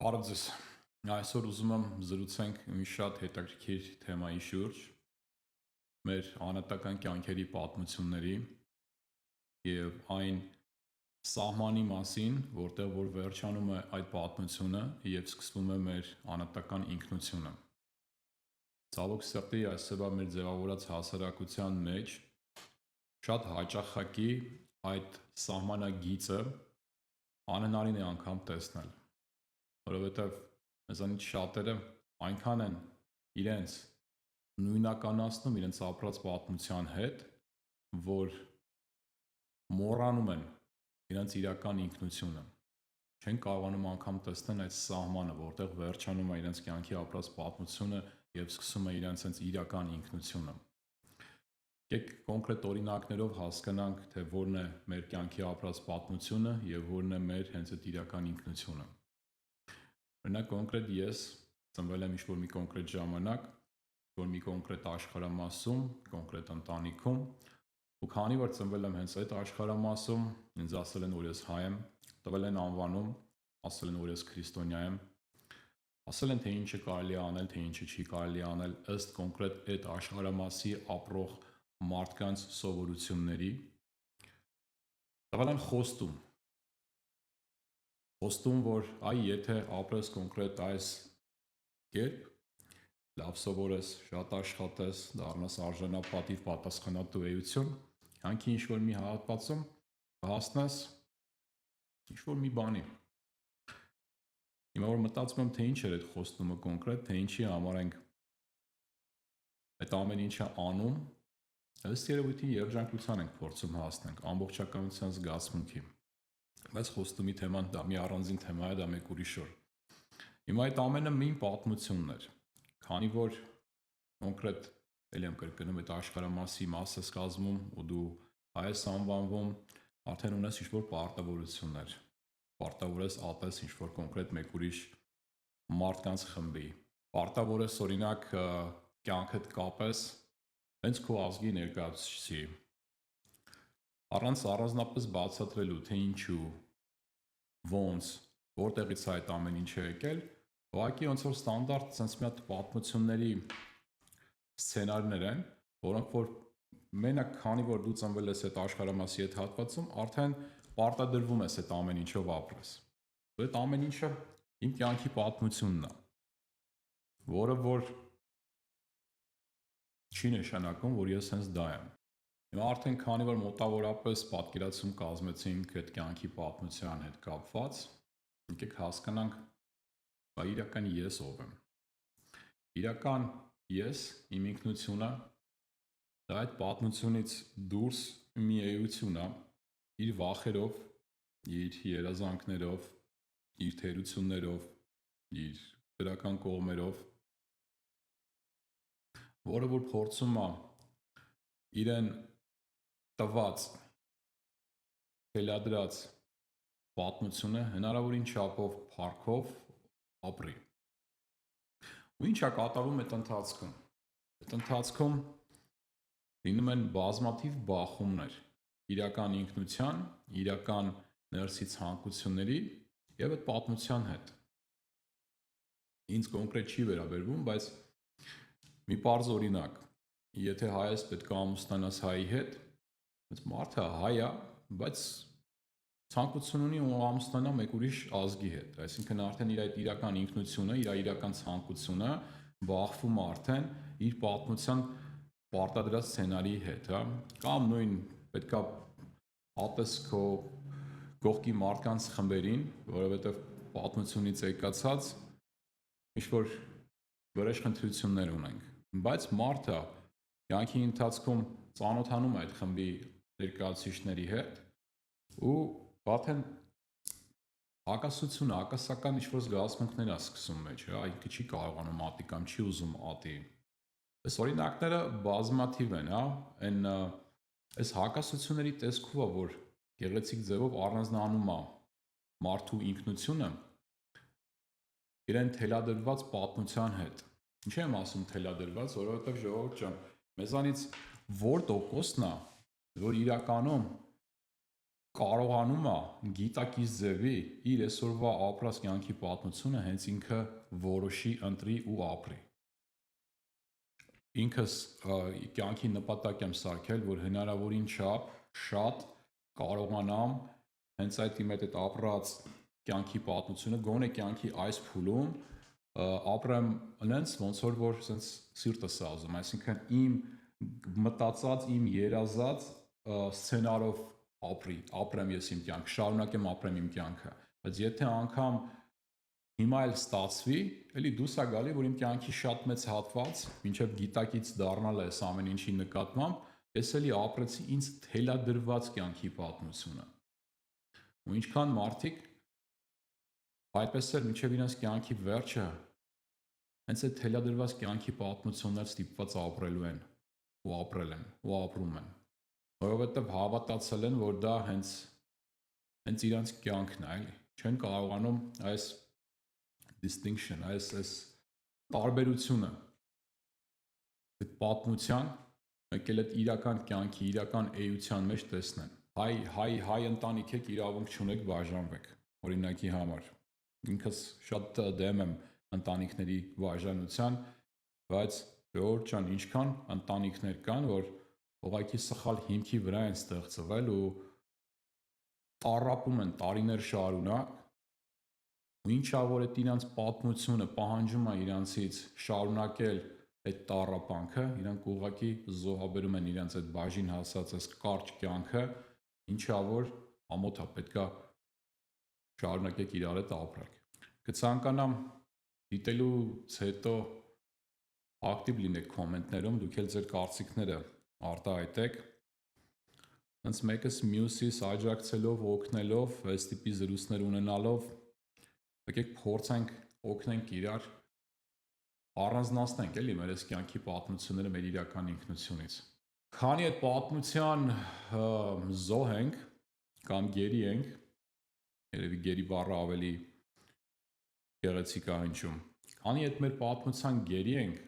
Բարև ձեզ։ Այսօր ուզում եմ զրուցենք մի շատ հետաքրքիր թեմայի շուրջ՝ մեր անհատական կյանքերի պատմությունների եւ այն սահմանի մասին, որտեղ որ վերջանում է այդ պատմությունը եւ սկսվում է մեր անհատական ինքնությունը։ Ցավոք սրտի այսօրվա մեր ձևավորած հասարակության մեջ շատ հաճախակի այդ սահմանագիծը անհնարին է անգամ տեսնել, որովհետև մեզանից շատերը այնքան են իրենց նույնականացնում իրենց ապրած պատմության հետ, որ մոռանում են իրենց իրական ինքնությունը, չեն կարողանում անգամ տեսնել այդ սահմանը, որտեղ վերջանում է իրենց կյանքի ապրած պատմությունը եւ սկսում է իրենց հենց իրական ինքնությունը։ Եկեք կոնկրետ օրինակներով հասկանանք, թե որն է մեր կյանքի ապրած պատմությունը եւ որն է մեր հենց այդ իրական ինքնությունը։ Օրինակ կոնկրետ ես ծնվել եմ ինչ-որ մի կոնկրետ ժամանակ, որ մի կոնկրետ աշխարհամասում, կոնկրետ ընտանիքում, ու քանի որ ծնվել եմ հենց այդ աշխարհամասում, ինձ ասել են, որ ես հայ եմ, տվել են անվանում, ասել են, որ ես քրիստոնյա եմ, ասել են, թե ինչը կարելի է անել, թե ինչը չի կարելի անել ըստ կոնկրետ այդ աշխարհամասի ապրող մարդկանց սովորությունների, տվել են խոստում, որ այ եթե ապրես կոնկրետ այս կերպ, լավ սովորես, շատ աշխատես, դառնաս արժանապատիվ, պատասխանատու էություն, հանքի ինչ-որ մի հատվածում կհասնես ինչ-որ մի բանի։ Հիմա որ մտածում եմ, թե ինչ էր այդ խոստումը կոնկրետ, թե ինչի համար ենք այդ ամեն ինչը անում, ըստ երևույթին երջանկության ենք փորձում հասնենք, ամբողջականության զգացմունքի։ Բայց խոստումի թեման դա մի առանձին թեմա է, դա մեկ ուրիշ օր։ Հիմա այդ ամենը մի պատմությունն էր, քանի որ կոնկրետ ելի եմ կրկնում այդ աշխարհամասի մաս ես կազմում ու դու հայ ես անվանվում, արդեն ունես ինչ-որ պարտավորություններ, պարտավոր ես ատես ինչ-որ կոնկրետ մեկ ուրիշ մարդկանց խմբի, պարտավոր ես օրինակ կյանքդ կապես հենց քո ազգի ներկայացուցիչի, առանց առանձնապես բացատրելու, թե ինչու, ոնց, որտեղից է այդ ամեն ինչը եկել, ուղղակի ոնց որ ստանդարտ sense մի հատ պատմությունների սցենարներ են, որոնք որ մենակ քանի որ դու ծնվել ես այդ աշխարհամասի այդ հատվածում, արդեն պարտադրվում ես այդ ամեն ինչով ապրես։ Այդ ամեն ինչը իմ կյանքի պատմությունն է, որը որ չի նշանակում, որ ես հենց դա եմ։ Հիմա արդեն քանի որ մոտավորապես պատկերացում կազմեցինք այդ կյանքի պատմության հետ կապված, եկեք հասկանանք, բա իրական ես ով եմ։ Իրական ես, իմ ինքնությունը, դա այդ պատմությունից դուրս մի էություն է, իր վախերով, իր երազանքներով, իր թերություններով, իր դրական կողմերով, որը որ փորձում է իրեն տված, թելադրած պատմությունը հնարավորին չափով փառքով ապրի։ Ու ինչ է կատարվում այդ ընթացքում։ Այդ ընթացքում լինում են բազմաթիվ բախումներ իրական ինքնության, իրական ներսի ցանկությունների եւ այդ պատմության հետ։ Ինձ կոնկրետ չի վերաբերվում, բայց մի պարզ օրինակ, եթե հայ ես պետք է ամուսնանաս հայի հետ, բայց մարդը հայ է, բայց ցանկություն ունի ու ամուսնանա մեկ ուրիշ ազգի հետ, այսինքն արդեն իր այդ իրական ինքնությունը, իր իրական ցանկությունը բախվում արդեն իր պատմության պարտադրած սցենարի հետ, հա, կամ նույն պետքա ատես քո կողքի մարդկանց խմբերին, որովհետև պատմությունից եկածած ինչ-որ վրեժ խնդրություններ ունենք, բայց մարդը կյանքի ընթացքում ծանոթանում է այդ խմբի ներկայացուցիչների հետ ու արդեն հակասություն, հակասական ինչ-որ զգացմունքներ է սկսում մեջ, հա, ինքը չի կարողանում ատի կամ չի ուզում ատի։ Այս օրինակները բազմաթիվ են, հա, այն այս հակասությունների տեսքով է, որ գեղեցիկ ձևով առանձնանում է մարդու ինքնությունը իրեն թելադրված պատմության հետ։ Ինչ եմ ասում թելադրված, որովհետև ժողովուրդ ջան, մեզանից որ տոկոսն է, որ իրականում կարողանում է գիտակից ձևի իր այսօրվա ապրած կյանքի պատմությունը հենց ինքը որոշի, ընտրի ու ապրի։ Ինքս կյանքի նպատակ եմ սարքել, որ հնարավորին չափ շատ կարողանամ հենց այդ իմ այդ ապրած կյանքի պատմությունը գոնե կյանքի այս փուլում ապրեմ այնց ոնց որ sense սիրտս է ուզում, այսինքն իմ մտածած, իմ երազած սցենարով ապրեմ ես իմ կյանքը, շարունակեմ ապրեմ իմ կյանքը, բայց եթե անգամ հիմա էլ ստացվի, էլի դուրս է գալի, որ իմ կյանքի շատ մեծ հատված, մինչև գիտակից դառնալ այս ամեն ինչի նկատմամբ, ես էլի ապրեցի ինձ թելադրված կյանքի պատմությունը։ Ու ինչքան մարդիկ այդպես էր մինչև իրենց կյանքի վերջը հենց այդ թելադրված կյանքի պատմություններ ստիպված ապրելու են ու ապրել են ու ապրում են, որովհետև հավատացել են, որ դա հենց իրենց կյանքն է, էլի, չեն կարողանում այս distinction, այս տարբերությունը այդ պատմության եկել այդ իրական կյանքի, իրական էության մեջ տեսնեն։ Հայ ընտանիք եք, իրավունք չունեք բաժանվեք, օրինակի համար։ Ինքս շատ դեմ եմ ընտանիքների բաժանության, բայց ժողովուրդ ջան, ինչքան ընտանիքներ կան, որ ուղղակի սխալ հիմքի վրա են ստեղծվել ու տառապում են տարիներ շարունակ, ու ինչա որ այդ իրանց պատմությունը պահանջում է իրանցից շարունակել այդ տառապանքը, իրանք ուղղակի զոհաբերում են իրանց այդ բաժին հասած այս կարճ կյանքը, ինչա որ ամոթ է պետքա շարունակեք իրար հետ ապրեք։ Կցանկանամ դիտելուց հետո ակտիվ լինեք կոմենտներում, դուք էլ ձեր կարծիքները արտահայտեք, հենց մեկս մյուսիս աջակցելով, օգնելով, այս տիպի զրույցներ ունենալով, եկեք փորձենք օգնենք իրար, առանձնացնենք էլի մեր այս կյանքի պատմությունները մեր իրական ինքնությունից։ Քանի այդ պատմության զոհ ենք կամ գերի ենք, երևի գերի բառը ավելի գեղեցիկ է հնչում, քանի այդ մեր պատմության գերի ենք,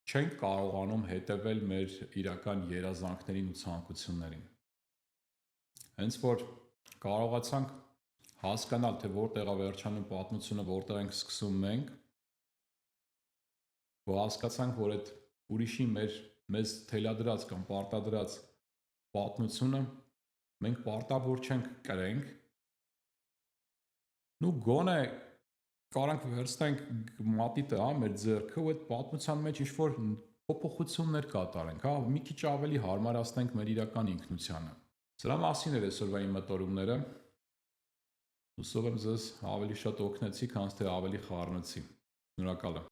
չենք կարողանում հետևել մեր իրական երազանքներին ու ցանկություններին։ Հենց որ կարողացանք հասկանալ, թե որտեղ է վերջանում պատմությունը, որտեղ ենք սկսում մենք, ու հասկացանք, որ այդ ուրիշի մեզ թելադրած կամ պարտադրած պատմությունը մենք պարտավոր չենք կրենք, ու գոնե կարանք վերցնենք մատիտը, մեր ձեռքը ու այդ պատմության մեջ ինչ-որ փոփոխություններ կատարենք, մի քիչ ավելի հարմարացնենք մեր իրական ինքնությանը։ Սրա մասին էր այսօրվա իմ մտորումները, հուսով եմ ձեզ ավելի շատ օգնեցի, քան թե ավելի խառնեցի։ Շնորհակալ եմ։